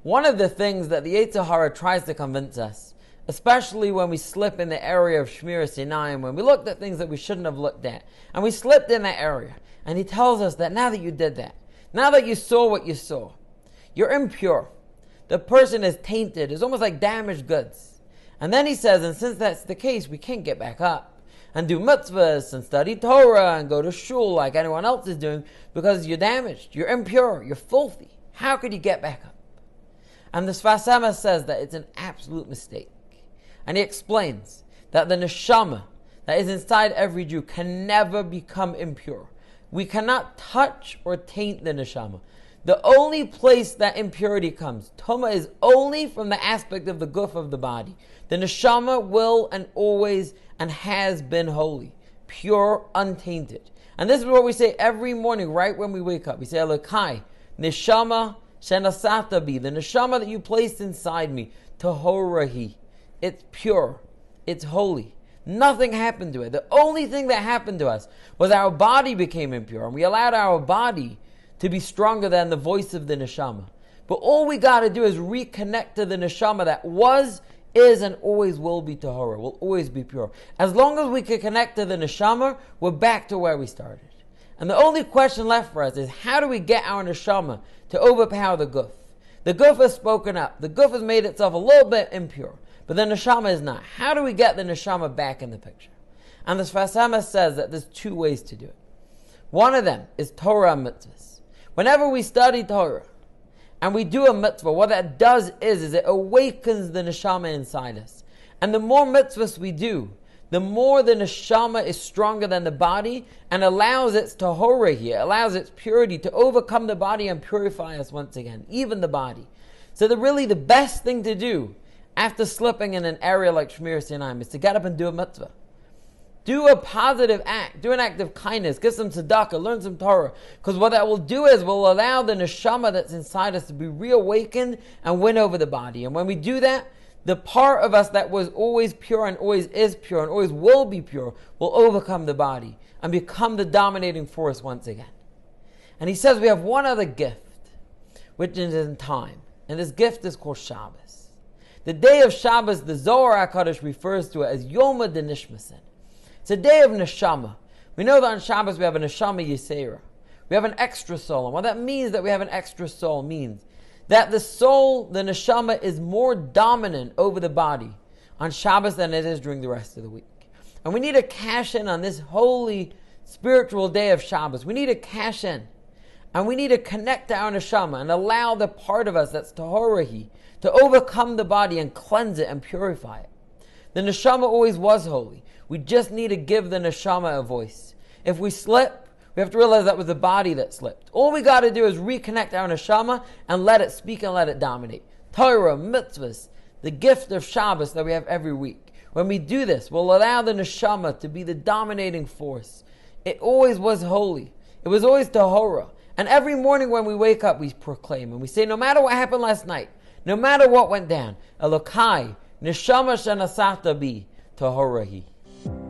One of the things that the Yetzer Hara tries to convince us, especially when we slip in the area of Shmiras Einayim, when we looked at things that we shouldn't have looked at, and we slipped in that area, and he tells us that now that you did that, now that you saw what you saw, you're impure. The person is tainted. It's almost like damaged goods. And then he says, and since that's the case, we can't get back up and do mitzvahs and study Torah and go to shul like anyone else is doing because you're damaged, you're impure, you're filthy. How could you get back up? And the Sfas Emes says that it's an absolute mistake. And he explains that the neshama that is inside every Jew can never become impure. We cannot touch or taint the neshama. The only place that impurity comes, Toma, is only from the aspect of the guf of the body. The neshama will and always and has been holy, pure, untainted. And this is what we say every morning right when we wake up. We say, Elokai, neshama shenasata bi, the neshama that you placed inside me, tahorahi. It's pure, it's holy. Nothing happened to it. The only thing that happened to us was our body became impure, and we allowed our body to be stronger than the voice of the neshama. But all we got to do is reconnect to the neshama that was, is, and always will be tahora, will always be pure. As long as we can connect to the neshama, we're back to where we started. And the only question left for us is, how do we get our neshama to overpower the guf? The guf has spoken up. The guf has made itself a little bit impure, but the neshama is not. How do we get the neshama back in the picture? And the Sfas Emes says that there's two ways to do it. One of them is Torah mitzvahs. Whenever we study Torah and we do a mitzvah, what that does is it awakens the neshama inside us. And the more mitzvahs we do, the more the neshama is stronger than the body and allows its tahora here, allows its purity to overcome the body and purify us once again, even the body. So the best thing to do after slipping in an area like Shmiras Einayim is to get up and do a mitzvah. Do a positive act. Do an act of kindness. Give some tzedakah. Learn some Torah. Because what that will do is will allow the neshama that's inside us to be reawakened and win over the body. And when we do that, the part of us that was always pure and always is pure and always will be pure will overcome the body and become the dominating force once again. And he says we have one other gift, which is in time. And this gift is called Shabbos. The day of Shabbos, the Zohar HaKadosh refers to it as Yoma Denishmasen. It's a day of neshama. We know that on Shabbos we have a neshama yisera. We have an extra soul. And what that means that we have an extra soul means that the soul, the neshama, is more dominant over the body on Shabbos than it is during the rest of the week. And we need to cash in on this holy spiritual day of Shabbos. We need to cash in. And we need to connect to our neshama and allow the part of us that's tahorahi to overcome the body and cleanse it and purify it. The neshama always was holy. We just need to give the neshama a voice. If we slip, we have to realize that was the body that slipped. All we got to do is reconnect our neshama and let it speak and let it dominate. Torah, mitzvahs, the gift of Shabbos that we have every week. When we do this, we'll allow the neshama to be the dominating force. It always was holy. It was always tahora. And every morning when we wake up, we proclaim and we say, no matter what happened last night, no matter what went down, Elokai, neshama shenasata bi, tahorahi.